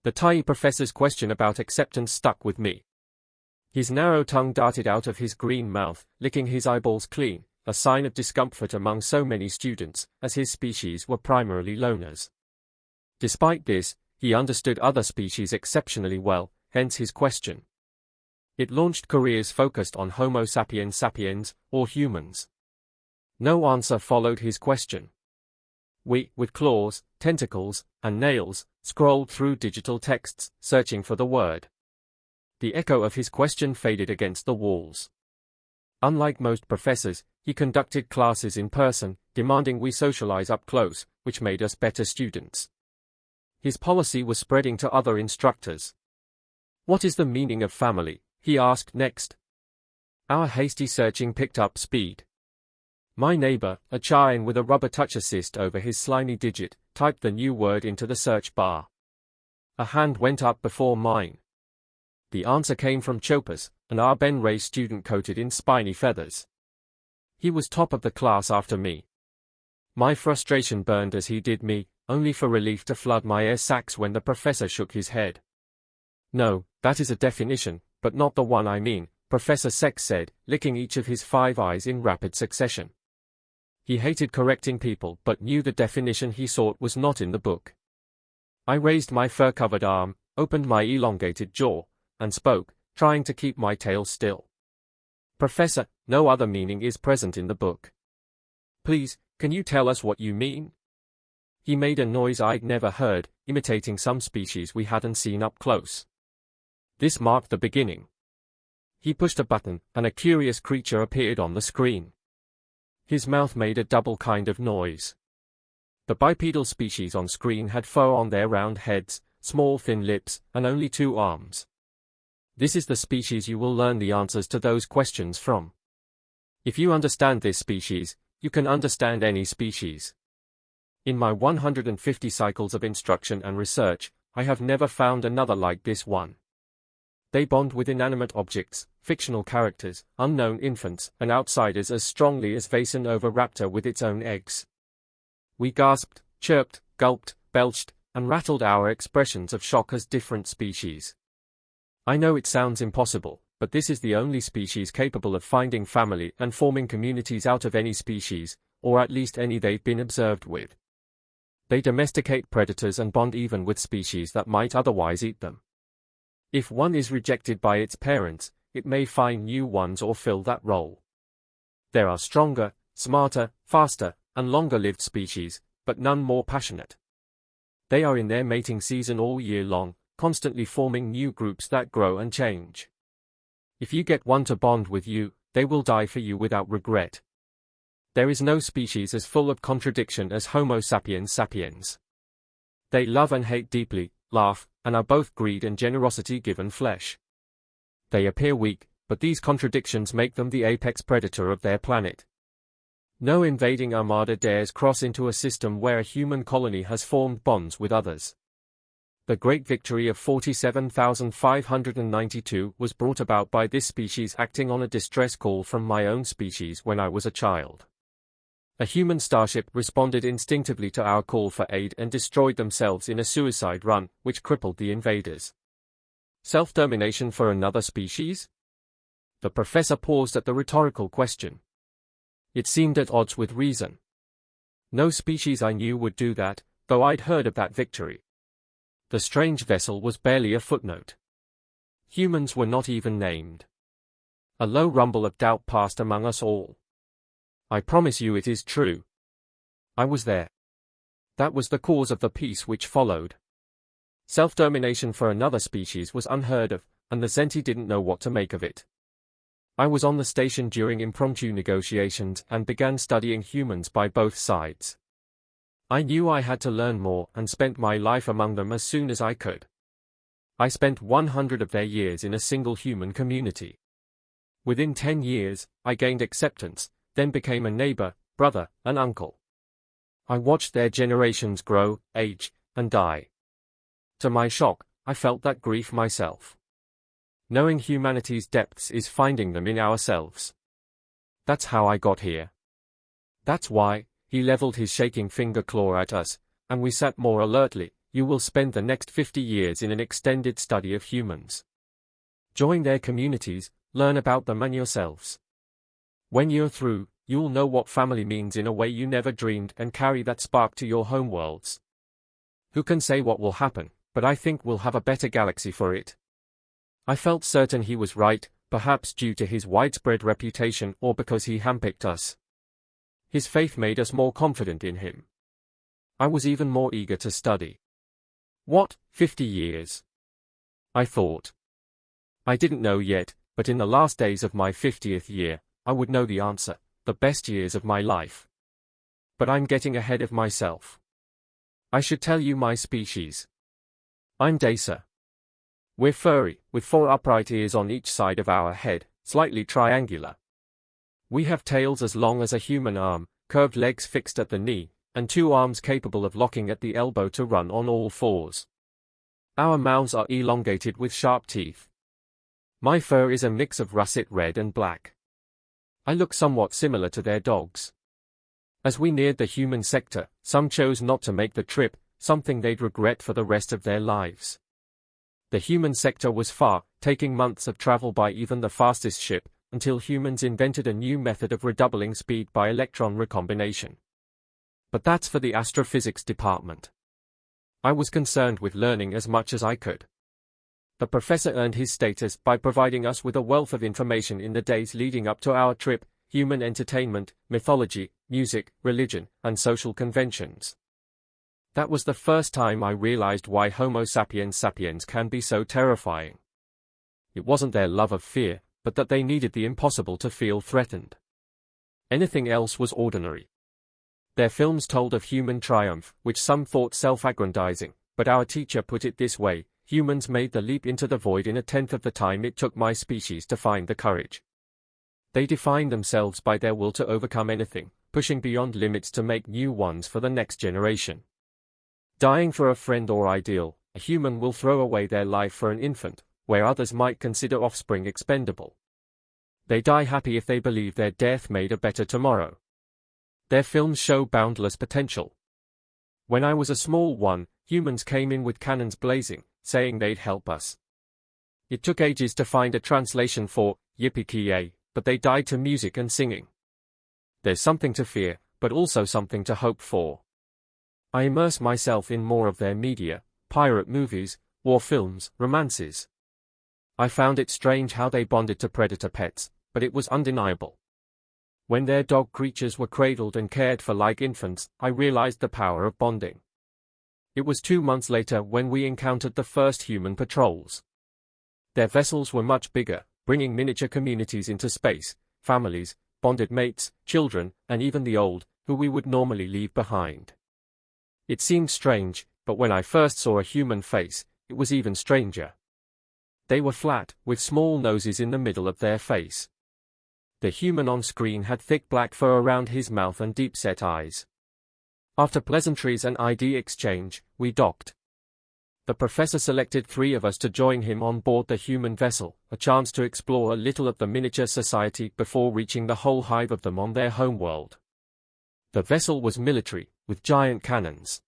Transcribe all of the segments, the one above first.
The tiny professor's question about acceptance stuck with me. His narrow tongue darted out of his green mouth, licking his eyeballs clean, a sign of discomfort among so many students, as his species were primarily loners. Despite this, he understood other species exceptionally well, hence his question. It launched careers focused on Homo sapiens sapiens, or humans. No answer followed his question. We, with claws, tentacles, and nails, scrolled through digital texts, searching for the word. The echo of his question faded against the walls. Unlike most professors, he conducted classes in person, demanding we socialize up close, which made us better students. His policy was spreading to other instructors. "What is the meaning of family?" he asked next. Our hasty searching picked up speed. My neighbor, a Chayan with a rubber touch assist over his slimy digit, typed the new word into the search bar. A hand went up before mine. The answer came from Chopas, an Arben Ray student coated in spiny feathers. He was top of the class after me. My frustration burned as he did me, only for relief to flood my air sacs when the professor shook his head. "No, that is a definition, but not the one I mean," Professor Sex said, licking each of his 5 eyes in rapid succession. He hated correcting people but knew the definition he sought was not in the book. I raised my fur-covered arm, opened my elongated jaw, and spoke, trying to keep my tail still. "Professor, no other meaning is present in the book. Please, can you tell us what you mean?" He made a noise I'd never heard, imitating some species we hadn't seen up close. This marked the beginning. He pushed a button, and a curious creature appeared on the screen. His mouth made a double kind of noise. The bipedal species on screen had fur on their round heads, small thin lips, and only 2 arms. This is the species you will learn the answers to those questions from. If you understand this species, you can understand any species. In my 150 cycles of instruction and research, I have never found another like this one. They bond with inanimate objects, fictional characters, unknown infants, and outsiders as strongly as Vason Oviraptor with its own eggs. We gasped, chirped, gulped, belched, and rattled our expressions of shock as different species. I know it sounds impossible, but this is the only species capable of finding family and forming communities out of any species, or at least any they've been observed with. They domesticate predators and bond even with species that might otherwise eat them. If one is rejected by its parents, it may find new ones or fill that role. There are stronger, smarter, faster, and longer-lived species, but none more passionate. They are in their mating season all year long, constantly forming new groups that grow and change. If you get one to bond with you, they will die for you without regret. There is no species as full of contradiction as Homo sapiens sapiens. They love and hate deeply, laugh, and are both greed and generosity given flesh. They appear weak, but these contradictions make them the apex predator of their planet. No invading armada dares cross into a system where a human colony has formed bonds with others. The great victory of 47,592 was brought about by this species acting on a distress call from my own species when I was a child. A human starship responded instinctively to our call for aid and destroyed themselves in a suicide run, which crippled the invaders. Self-termination for another species? The professor paused at the rhetorical question. It seemed at odds with reason. No species I knew would do that, though I'd heard of that victory. The strange vessel was barely a footnote. Humans were not even named. A low rumble of doubt passed among us all. I promise you it is true. I was there. That was the cause of the peace which followed. Self-termination for another species was unheard of, and the Zenti didn't know what to make of it. I was on the station during impromptu negotiations and began studying humans by both sides. I knew I had to learn more and spent my life among them as soon as I could. I spent 100 of their years in a single human community. Within 10 years, I gained acceptance, then became a neighbor, brother, and uncle. I watched their generations grow, age, and die. To my shock, I felt that grief myself. Knowing humanity's depths is finding them in ourselves. That's how I got here. That's why, he leveled his shaking finger claw at us, and we sat more alertly, you will spend the next 50 years in an extended study of humans. Join their communities, learn about them and yourselves. When you're through, you'll know what family means in a way you never dreamed and carry that spark to your homeworlds. Who can say what will happen, but I think we'll have a better galaxy for it. I felt certain he was right, perhaps due to his widespread reputation or because he handpicked us. His faith made us more confident in him. I was even more eager to study. What, 50 years? I thought. I didn't know yet, but in the last days of my 50th year, I would know the answer, the best years of my life. But I'm getting ahead of myself. I should tell you my species. I'm Dacer. We're furry, with 4 upright ears on each side of our head, slightly triangular. We have tails as long as a human arm, curved legs fixed at the knee, and 2 arms capable of locking at the elbow to run on all 4s. Our mouths are elongated with sharp teeth. My fur is a mix of russet red and black. I look somewhat similar to their dogs. As we neared the human sector, some chose not to make the trip, something they'd regret for the rest of their lives. The human sector was far, taking months of travel by even the fastest ship, until humans invented a new method of redoubling speed by electron recombination. But that's for the astrophysics department. I was concerned with learning as much as I could. The professor earned his status by providing us with a wealth of information in the days leading up to our trip: human entertainment, mythology, music, religion, and social conventions. That was the first time I realized why Homo sapiens sapiens can be so terrifying. It wasn't their love of fear, but that they needed the impossible to feel threatened. Anything else was ordinary. Their films told of human triumph, which some thought self-aggrandizing, but our teacher put it this way: humans made the leap into the void in 1/10 of the time it took my species to find the courage. They defined themselves by their will to overcome anything, pushing beyond limits to make new ones for the next generation. Dying for a friend or ideal, a human will throw away their life for an infant, where others might consider offspring expendable. They die happy if they believe their death made a better tomorrow. Their films show boundless potential. When I was a small one, humans came in with cannons blazing, saying they'd help us. It took ages to find a translation for yippee-ki-yay, but they died to music and singing. There's something to fear, but also something to hope for. I immerse myself in more of their media: pirate movies, war films, romances. I found it strange how they bonded to predator pets, but it was undeniable. When their dog creatures were cradled and cared for like infants, I realized the power of bonding. It was 2 months later when we encountered the first human patrols. Their vessels were much bigger, bringing miniature communities into space: families, bonded mates, children, and even the old, who we would normally leave behind. It seemed strange, but when I first saw a human face, it was even stranger. They were flat, with small noses in the middle of their face. The human on screen had thick black fur around his mouth and deep-set eyes. After pleasantries and ID exchange, we docked. The professor selected 3 of us to join him on board the human vessel, a chance to explore a little of the miniature society before reaching the whole hive of them on their homeworld. The vessel was military, with giant cannons.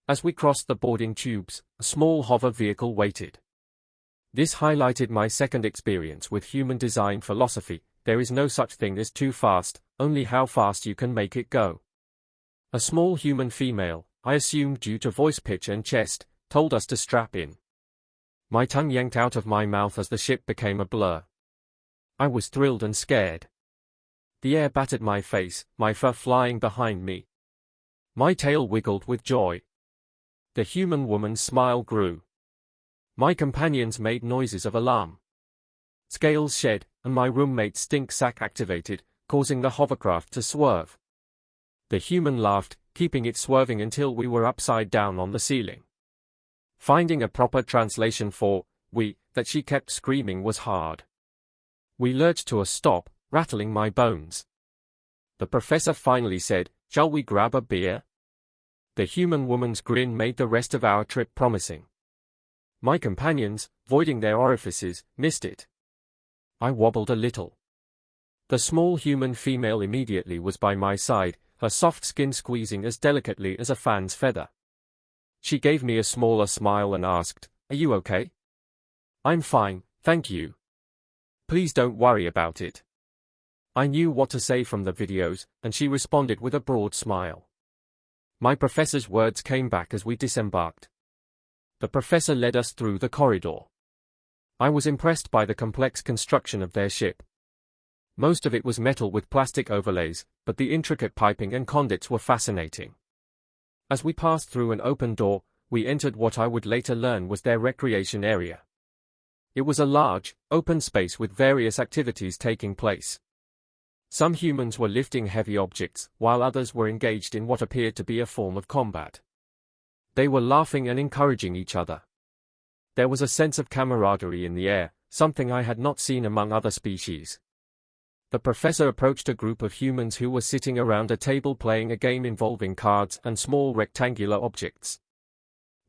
As we crossed the boarding tubes, a small hover vehicle waited. This highlighted my second experience with human design philosophy: there is no such thing as too fast, only how fast you can make it go. A small human female, I assumed due to voice pitch and chest, told us to strap in. My tongue yanked out of my mouth as the ship became a blur. I was thrilled and scared. The air battered my face, my fur flying behind me. My tail wiggled with joy. The human woman's smile grew. My companions made noises of alarm. Scales shed, and my roommate's stink sack activated, causing the hovercraft to swerve. The human laughed, keeping it swerving until we were upside down on the ceiling. Finding a proper translation for "we" that she kept screaming was hard. We lurched to a stop, rattling my bones. The professor finally said, "Shall we grab a beer?" The human woman's grin made the rest of our trip promising. My companions, voiding their orifices, missed it. I wobbled a little. The small human female immediately was by my side, her soft skin squeezing as delicately as a fan's feather. She gave me a smaller smile and asked, "Are you okay?" "I'm fine, thank you. Please don't worry about it." I knew what to say from the videos, and she responded with a broad smile. My professor's words came back as we disembarked. The professor led us through the corridor. I was impressed by the complex construction of their ship. Most of it was metal with plastic overlays, but the intricate piping and conduits were fascinating. As we passed through an open door, we entered what I would later learn was their recreation area. It was a large, open space with various activities taking place. Some humans were lifting heavy objects, while others were engaged in what appeared to be a form of combat. They were laughing and encouraging each other. There was a sense of camaraderie in the air, something I had not seen among other species. The professor approached a group of humans who were sitting around a table playing a game involving cards and small rectangular objects.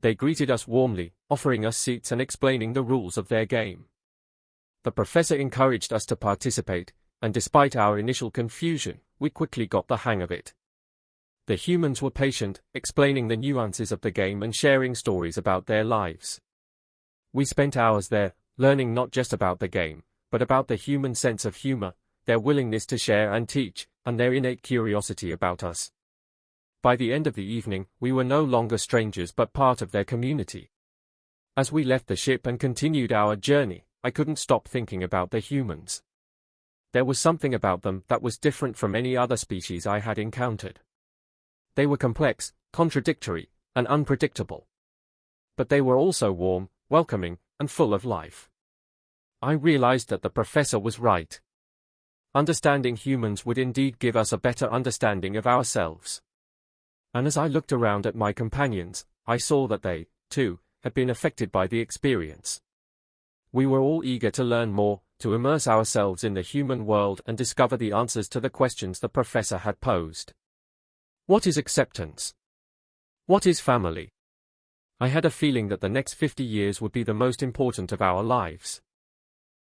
They greeted us warmly, offering us seats and explaining the rules of their game. The professor encouraged us to participate, and despite our initial confusion, we quickly got the hang of it. The humans were patient, explaining the nuances of the game and sharing stories about their lives. We spent hours there, learning not just about the game, but about the human sense of humor, their willingness to share and teach, and their innate curiosity about us. By the end of the evening, we were no longer strangers but part of their community. As we left the ship and continued our journey, I couldn't stop thinking about the humans. There was something about them that was different from any other species I had encountered. They were complex, contradictory, and unpredictable. But they were also warm, welcoming, and full of life. I realized that the professor was right. Understanding humans would indeed give us a better understanding of ourselves. And as I looked around at my companions, I saw that they, too, had been affected by the experience. We were all eager to learn more, to immerse ourselves in the human world and discover the answers to the questions the professor had posed. What is acceptance? What is family? I had a feeling that the next 50 years would be the most important of our lives.